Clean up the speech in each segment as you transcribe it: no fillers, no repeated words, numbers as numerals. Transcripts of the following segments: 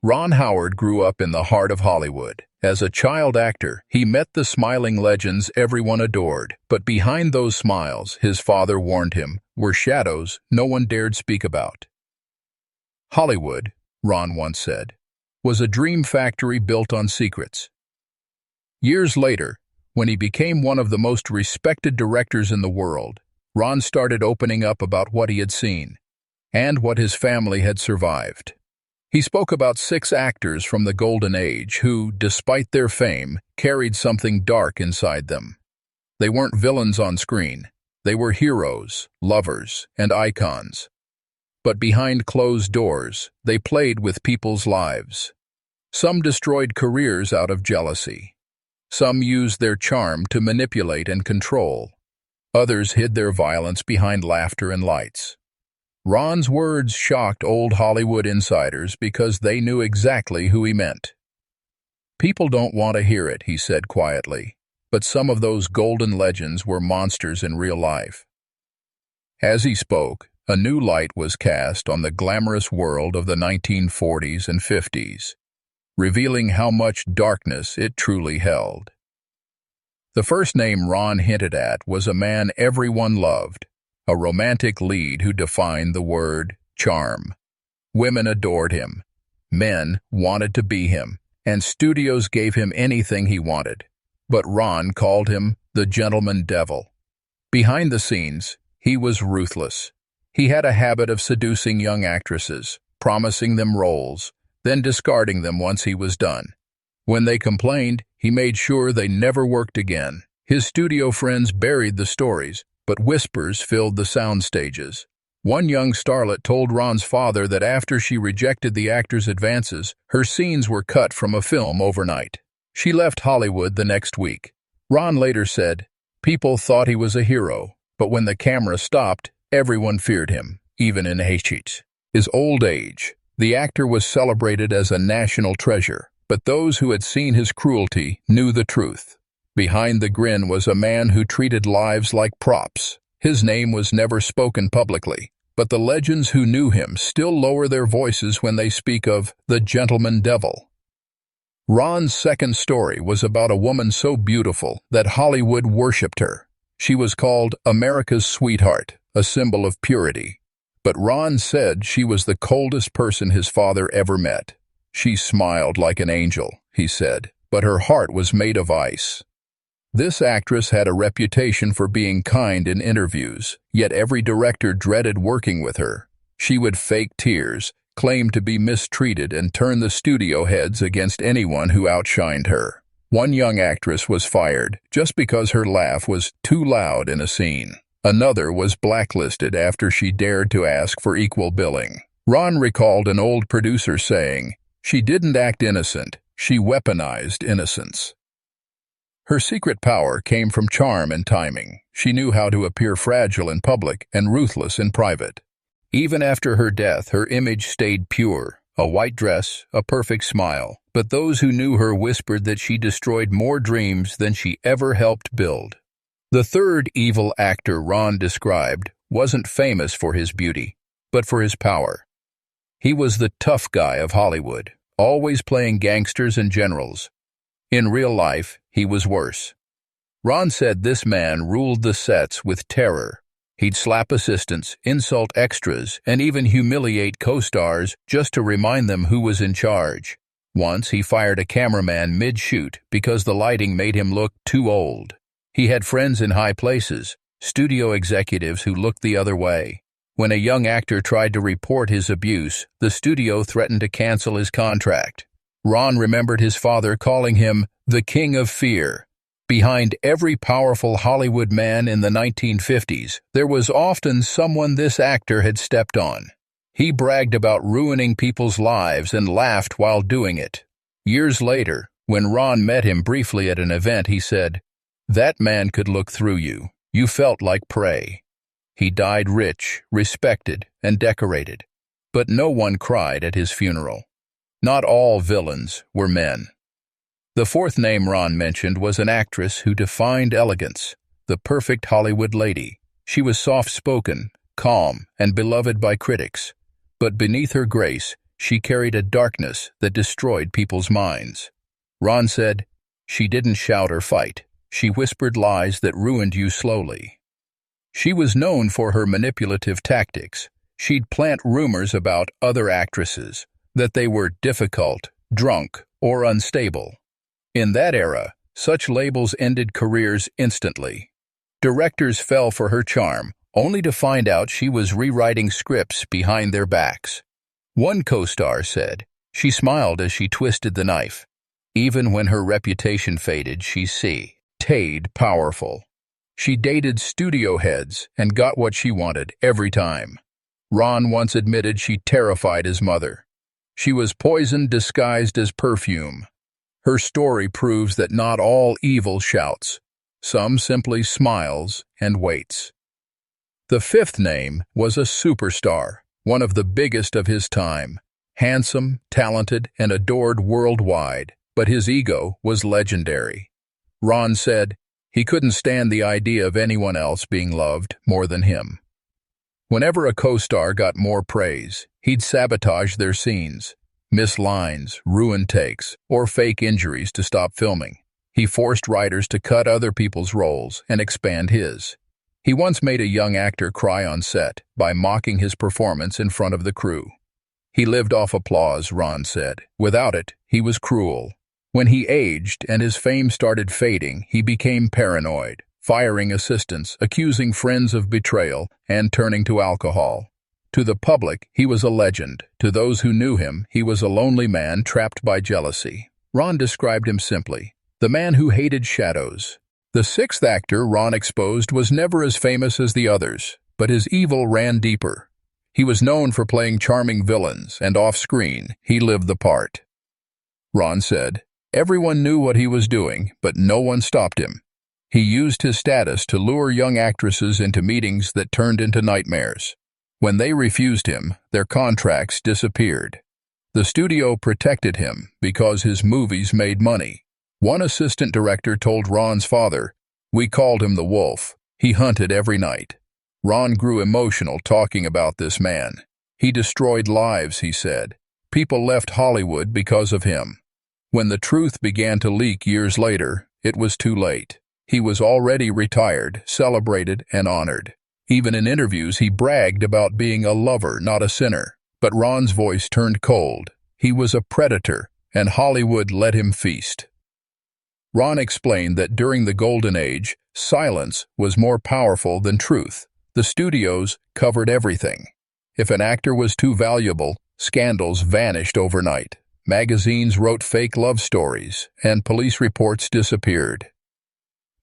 Ron Howard grew up in the heart of Hollywood. As a child actor, he met the smiling legends everyone adored. But behind those smiles, his father warned him, were shadows no one dared speak about. Hollywood, Ron once said, was a dream factory built on secrets. Years later, when he became one of the most respected directors in the world, Ron started opening up about what he had seen and what his family had survived. He spoke about 6 actors from the Golden Age who, despite their fame, carried something dark inside them. They weren't villains on screen. They were heroes, lovers, and icons. But behind closed doors, they played with people's lives. Some destroyed careers out of jealousy. Some used their charm to manipulate and control. Others hid their violence behind laughter and lights. Ron's words shocked old Hollywood insiders because they knew exactly who he meant. People don't want to hear it, he said quietly, but some of those golden legends were monsters in real life. As he spoke, a new light was cast on the glamorous world of the 1940s and 50s, revealing how much darkness it truly held. The first name Ron hinted at was a man everyone loved, a romantic lead who defined the word charm. Women adored him, men wanted to be him, and studios gave him anything he wanted. But Ron called him the gentleman devil. Behind the scenes, he was ruthless. He had a habit of seducing young actresses, promising them roles, then discarding them once he was done. When they complained, he made sure they never worked again. His studio friends buried the stories, but whispers filled the sound stages. One young starlet told Ron's father that after she rejected the actor's advances, her scenes were cut from a film overnight. She left Hollywood the next week. Ron later said, "People thought he was a hero, but when the camera stopped, everyone feared him, even in his old age. The actor was celebrated as a national treasure, but those who had seen his cruelty knew the truth. Behind the grin was a man who treated lives like props. His name was never spoken publicly, but the legends who knew him still lower their voices when they speak of the gentleman devil." Ron's second story was about a woman so beautiful that Hollywood worshipped her. She was called America's sweetheart, a symbol of purity. But Ron said she was the coldest person his father ever met. She smiled like an angel, he said, but her heart was made of ice. This actress had a reputation for being kind in interviews, yet every director dreaded working with her. She would fake tears, claim to be mistreated, and turn the studio heads against anyone who outshined her. One young actress was fired just because her laugh was too loud in a scene. Another was blacklisted after she dared to ask for equal billing. Ron recalled an old producer saying, "She didn't act innocent, she weaponized innocence." Her secret power came from charm and timing. She knew how to appear fragile in public and ruthless in private. Even after her death, her image stayed pure, a white dress, a perfect smile. But those who knew her whispered that she destroyed more dreams than she ever helped build. The third evil actor Ron described wasn't famous for his beauty, but for his power. He was the tough guy of Hollywood, always playing gangsters and generals. In real life, he was worse. Ron said this man ruled the sets with terror. He'd slap assistants, insult extras, and even humiliate co-stars just to remind them who was in charge. Once he fired a cameraman mid-shoot because the lighting made him look too old. He had friends in high places, studio executives who looked the other way. When a young actor tried to report his abuse, the studio threatened to cancel his contract. Ron remembered his father calling him the King of Fear. Behind every powerful Hollywood man in the 1950s, there was often someone this actor had stepped on. He bragged about ruining people's lives and laughed while doing it. Years later, when Ron met him briefly at an event, he said, "That man could look through you. You felt like prey." He died rich, respected, and decorated, but no one cried at his funeral. Not all villains were men. The fourth name Ron mentioned was an actress who defined elegance, the perfect Hollywood lady. She was soft-spoken, calm, and beloved by critics. But beneath her grace, She carried a darkness that destroyed people's minds. Ron said, "She didn't shout or fight. She whispered lies that ruined you slowly." She was known for her manipulative tactics. She'd plant rumors about other actresses, that they were difficult, drunk, or unstable. In that era, such labels ended careers instantly. Directors fell for her charm, only to find out she was rewriting scripts behind their backs. One co-star said, "She smiled as she twisted the knife. Even when her reputation faded, she stayed powerful." She dated studio heads and got what she wanted every time. Ron once admitted she terrified his mother. She was poison disguised as perfume. Her story proves that not all evil shouts. Some simply smiles and waits. The fifth name was a superstar, one of the biggest of his time. Handsome, talented, and adored worldwide, but his ego was legendary. Ron said he couldn't stand the idea of anyone else being loved more than him. Whenever a co-star got more praise, he'd sabotage their scenes, miss lines, ruin takes, or fake injuries to stop filming. He forced writers to cut other people's roles and expand his. He once made a young actor cry on set by mocking his performance in front of the crew. He lived off applause, Ron said. Without it, he was cruel. When he aged and his fame started fading, he became paranoid, firing assistants, accusing friends of betrayal, and turning to alcohol. To the public, he was a legend. To those who knew him, he was a lonely man trapped by jealousy. Ron described him simply, the man who hated shadows. The sixth actor Ron exposed was never as famous as the others, but his evil ran deeper. He was known for playing charming villains, and off-screen, he lived the part. Ron said, everyone knew what he was doing, but no one stopped him. He used his status to lure young actresses into meetings that turned into nightmares. When they refused him, their contracts disappeared. The studio protected him because his movies made money. One assistant director told Ron's father, "We called him the Wolf. He hunted every night." Ron grew emotional talking about this man. He destroyed lives, he said. People left Hollywood because of him. When the truth began to leak years later, it was too late. He was already retired, celebrated, and honored. Even in interviews, he bragged about being a lover, not a sinner. But Ron's voice turned cold. He was a predator, and Hollywood let him feast. Ron explained that during the Golden Age, silence was more powerful than truth. The studios covered everything. If an actor was too valuable, scandals vanished overnight. Magazines wrote fake love stories, and police reports disappeared.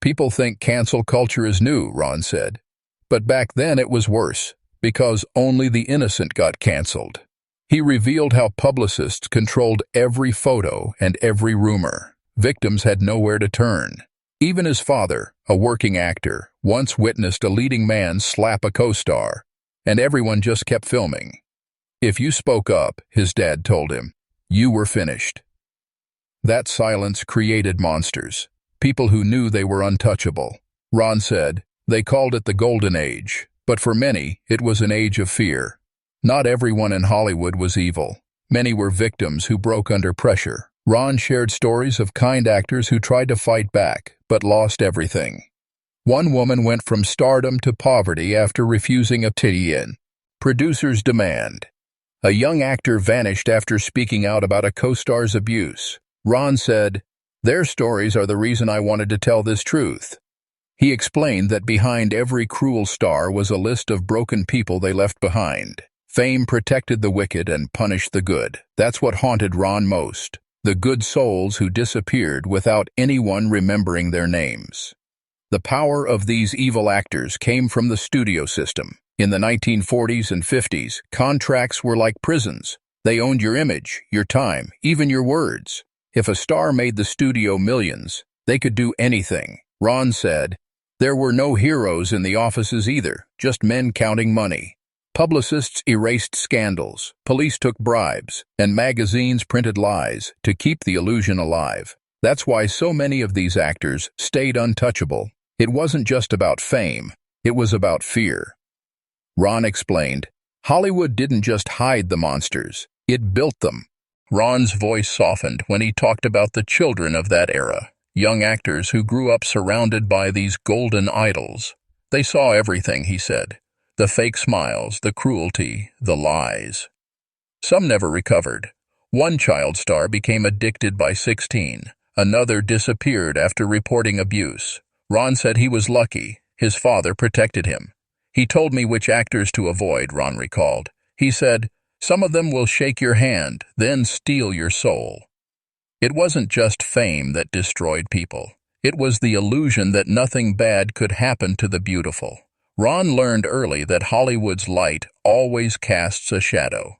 People think cancel culture is new, Ron said. But back then it was worse, because only the innocent got canceled. He revealed how publicists controlled every photo and every rumor. Victims had nowhere to turn. Even his father, a working actor, once witnessed a leading man slap a co-star, and everyone just kept filming. If you spoke up, his dad told him, you were finished. That silence created monsters, people who knew they were untouchable. Ron said, they called it the Golden Age, but for many, it was an age of fear. Not everyone in Hollywood was evil. Many were victims who broke under pressure. Ron shared stories of kind actors who tried to fight back, but lost everything. One woman went from stardom to poverty after refusing a titty-in. Producers demand. A young actor vanished after speaking out about a co-star's abuse. Ron said, their stories are the reason I wanted to tell this truth. He explained that behind every cruel star was a list of broken people they left behind. Fame protected the wicked and punished the good. That's what haunted Ron most. The good souls who disappeared without anyone remembering their names. The power of these evil actors came from the studio system. In the 1940s and 50s, contracts were like prisons. They owned your image, your time, even your words. If a star made the studio millions, they could do anything. Ron said, there were no heroes in the offices either, just men counting money. Publicists erased scandals, police took bribes, and magazines printed lies to keep the illusion alive. That's why so many of these actors stayed untouchable. It wasn't just about fame, it was about fear. Ron explained, Hollywood didn't just hide the monsters, It built them. Ron's voice softened when he talked about the children of that era, young actors who grew up surrounded by these golden idols. They saw everything, he said. The fake smiles, the cruelty, the lies. Some never recovered. One child star became addicted by 16. Another disappeared after reporting abuse. Ron said he was lucky. His father protected him. He told me which actors to avoid, Ron recalled. He said, "Some of them will shake your hand, then steal your soul." It wasn't just fame that destroyed people. It was the illusion that nothing bad could happen to the beautiful. Ron learned early that Hollywood's light always casts a shadow.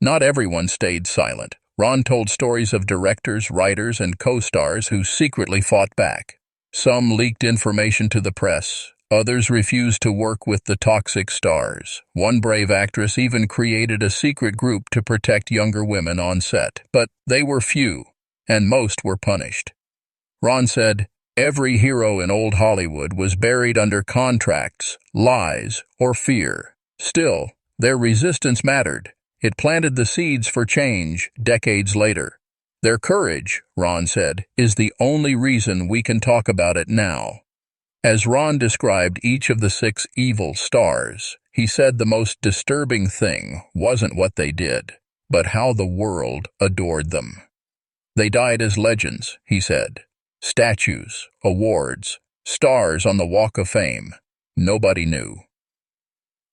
Not everyone stayed silent. Ron told stories of directors, writers, and co-stars who secretly fought back. Some leaked information to the press. Others refused to work with the toxic stars. One brave actress even created a secret group to protect younger women on set. But they were few, and most were punished. Ron said, "Every hero in old Hollywood was buried under contracts, lies, or fear. Still, their resistance mattered. It planted the seeds for change decades later. Their courage," Ron said, "is the only reason we can talk about it now." As Ron described each of the 6 evil stars, he said the most disturbing thing wasn't what they did, but how the world adored them. They died as legends, he said. Statues, awards, stars on the Walk of Fame. Nobody knew.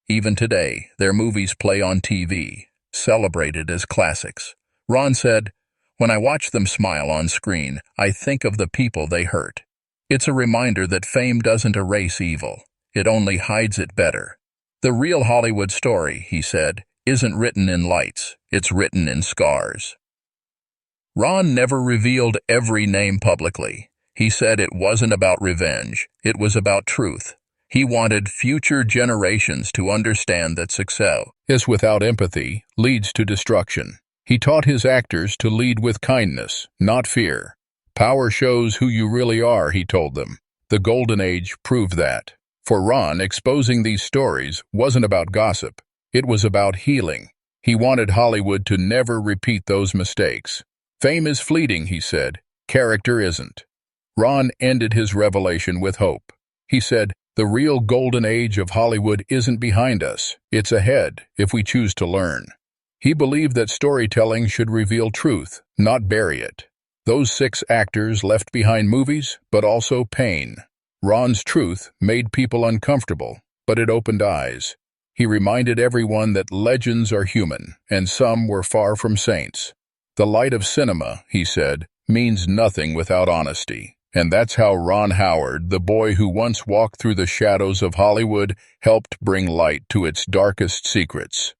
Even today, their movies play on TV, celebrated as classics. Ron said, "When I watch them smile on screen, I think of the people they hurt. It's a reminder that fame doesn't erase evil. It only hides it better. The real Hollywood story," he said, "isn't written in lights. It's written in scars." Ron never revealed every name publicly. He said it wasn't about revenge. It was about truth. He wanted future generations to understand that success without empathy leads to destruction. He taught his actors to lead with kindness, not fear. "Power shows who you really are," he told them. The Golden Age proved that. For Ron, exposing these stories wasn't about gossip. It was about healing. He wanted Hollywood to never repeat those mistakes. "Fame is fleeting," he said. "Character isn't." Ron ended his revelation with hope. He said, "The real golden age of Hollywood isn't behind us. It's ahead, if we choose to learn." He believed that storytelling should reveal truth, not bury it. Those 6 actors left behind movies, but also pain. Ron's truth made people uncomfortable, but it opened eyes. He reminded everyone that legends are human, and some were far from saints. "The light of cinema," he said, "means nothing without honesty." And that's how Ron Howard, the boy who once walked through the shadows of Hollywood, helped bring light to its darkest secrets.